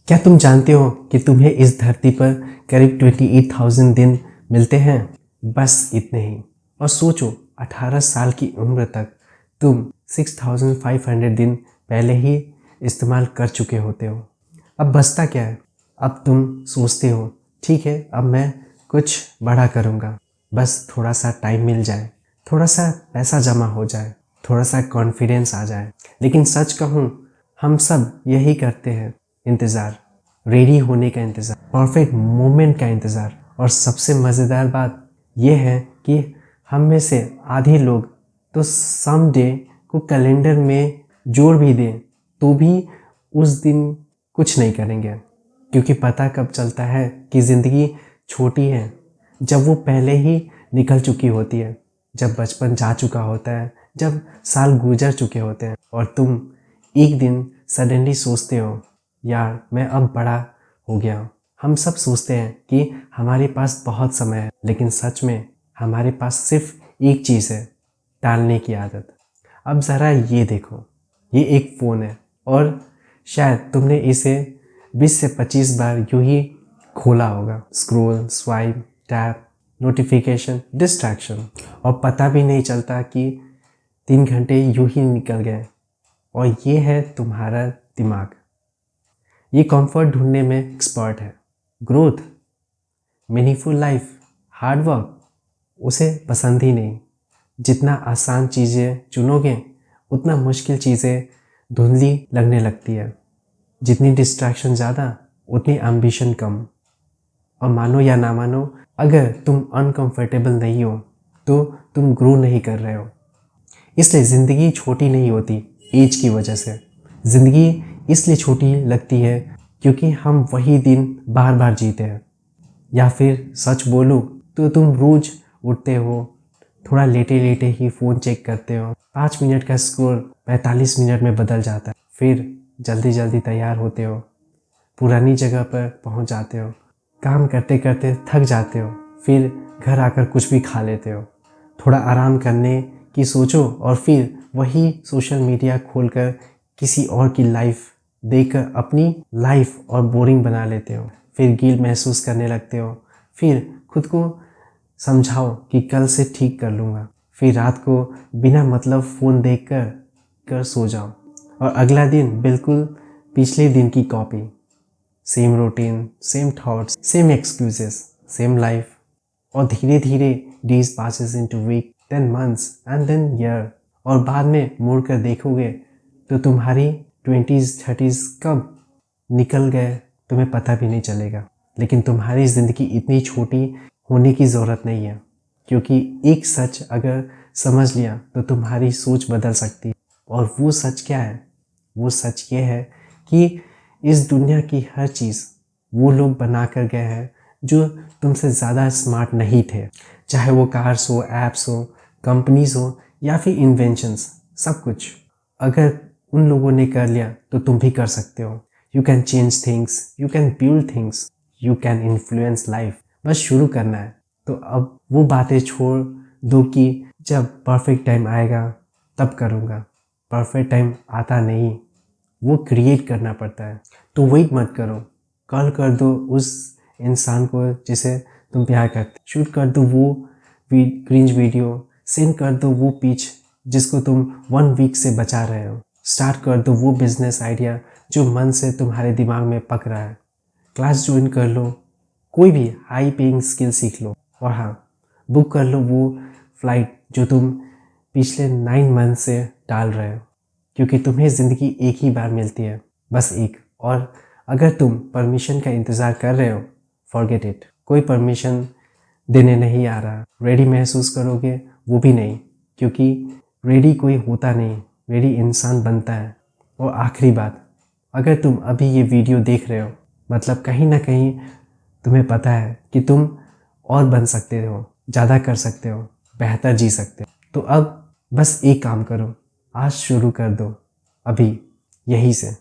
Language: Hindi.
क्या तुम जानते हो कि तुम्हें इस धरती पर करीब 28,000 दिन मिलते हैं? बस इतने ही। और सोचो 18 साल की उम्र तक तुम 6,500 दिन पहले ही इस्तेमाल कर चुके होते हो। अब बचता क्या है? अब तुम सोचते हो ठीक है अब मैं कुछ बड़ा करूँगा, बस थोड़ा सा टाइम मिल जाए, थोड़ा सा पैसा जमा हो जाए, थोड़ा सा कॉन्फिडेंस आ जाए। लेकिन सच कहूँ हम सब यही करते हैं, इंतज़ार, रेडी होने का इंतज़ार, परफेक्ट मोमेंट का इंतज़ार। और सबसे मज़ेदार बात यह है कि हम में से आधे लोग तो समडे को कैलेंडर में जोड़ भी दें तो भी उस दिन कुछ नहीं करेंगे, क्योंकि पता कब चलता है कि ज़िंदगी छोटी है जब वो पहले ही निकल चुकी होती है, जब बचपन जा चुका होता है, जब साल गुजर चुके होते हैं और तुम एक दिन सडनली सोचते हो यार मैं अब बड़ा हो गया हूँ। हम सब सोचते हैं कि हमारे पास बहुत समय है, लेकिन सच में हमारे पास सिर्फ एक चीज़ है, टालने की आदत। अब ज़रा ये देखो, ये एक फ़ोन है और शायद तुमने इसे 20 से 25 बार यूं ही खोला होगा। Scroll, swipe, tap, notification, distraction, और पता भी नहीं चलता कि 3 घंटे यूं ही निकल गए। और ये है तुम्हारा दिमाग। ये कंफर्ट ढूंढने में एक्सपर्ट है। Growth, meaningful life, hard work उसे पसंद ही नहीं। जितना आसान चीज़ें चुनोगे उतना मुश्किल चीज़ें धुंधली लगने लगती है। जितनी डिस्ट्रैक्शन ज़्यादा उतनी एम्बिशन कम। और मानो या ना मानो, अगर तुम अनकंफर्टेबल नहीं हो तो तुम ग्रो नहीं कर रहे हो। इसलिए ज़िंदगी छोटी नहीं होती एज की वजह से। ज़िंदगी इसलिए छोटी लगती है क्योंकि हम वही दिन बार बार जीते हैं। या फिर सच बोलूँ तो तुम रोज़ उठते हो, थोड़ा लेटे लेटे ही फ़ोन चेक करते हो, 5 मिनट का स्क्रॉल 45 मिनट में बदल जाता है। फिर जल्दी जल्दी तैयार होते हो, पुरानी जगह पर पहुंच जाते हो, काम करते करते थक जाते हो, फिर घर आकर कुछ भी खा लेते हो, थोड़ा आराम करने की सोचो और फिर वही सोशल मीडिया खोलकर किसी और की लाइफ देखकर अपनी लाइफ और बोरिंग बना लेते हो। फिर गिल्ट महसूस करने लगते हो, फिर खुद को समझाओ कि कल से ठीक कर लूँगा, फिर रात को बिना मतलब फ़ोन देख कर सो जाओ और अगला दिन बिल्कुल पिछले दिन की copy. Same routine, same thoughts, same excuses, same life. और धीरे धीरे days passes into week, then months and then year. और बाद में मुड़ कर देखोगे तो तुम्हारी 20s 30s कब निकल गए तुम्हें पता भी नहीं चलेगा। लेकिन तुम्हारी ज़िंदगी इतनी छोटी होने की ज़रूरत नहीं है, क्योंकि एक सच अगर समझ लिया तो तुम्हारी सोच बदल सकती है। और वो सच क्या है? वो सच ये है कि इस दुनिया की हर चीज़ वो लोग बना कर गए हैं जो तुमसे ज़्यादा स्मार्ट नहीं थे। चाहे वो कार्स हो, ऐप्स हो, कंपनीज हो या फिर इन्वेंशंस, सब कुछ अगर उन लोगों ने कर लिया तो तुम भी कर सकते हो। You can change things, you can build things, you can influence life. बस शुरू करना है। तो अब वो बातें छोड़ दो कि जब परफेक्ट टाइम आएगा तब करूँगा। परफेक्ट टाइम आता नहीं, वो क्रिएट करना पड़ता है। तो वेट मत करो, कॉल कर दो उस इंसान को जिसे तुम प्यार करते, शूट कर दो वो क्रिंज वीडियो, सेंड कर दो वो पिच जिसको तुम 1 वीक से बचा रहे हो, स्टार्ट कर दो वो बिजनेस आइडिया जो मन से तुम्हारे दिमाग में पक रहा है, क्लास ज्वाइन कर लो, कोई भी हाई पेइंग स्किल सीख लो, और हाँ, बुक कर लो वो फ्लाइट जो तुम पिछले 9 मंथ से टाल रहे हो, क्योंकि तुम्हें ज़िंदगी एक ही बार मिलती है, बस एक। और अगर तुम परमिशन का इंतज़ार कर रहे हो, फॉरगेट इट। कोई परमिशन देने नहीं आ रहा। रेडी महसूस करोगे वो भी नहीं, क्योंकि रेडी कोई होता नहीं, रेडी इंसान बनता है। और आखिरी बात, अगर तुम अभी ये वीडियो देख रहे हो मतलब कहीं ना कहीं तुम्हें पता है कि तुम और बन सकते हो, ज़्यादा कर सकते हो, बेहतर जी सकते हो। तो अब बस एक काम करो, आज शुरू कर दो, अभी, यहीं से।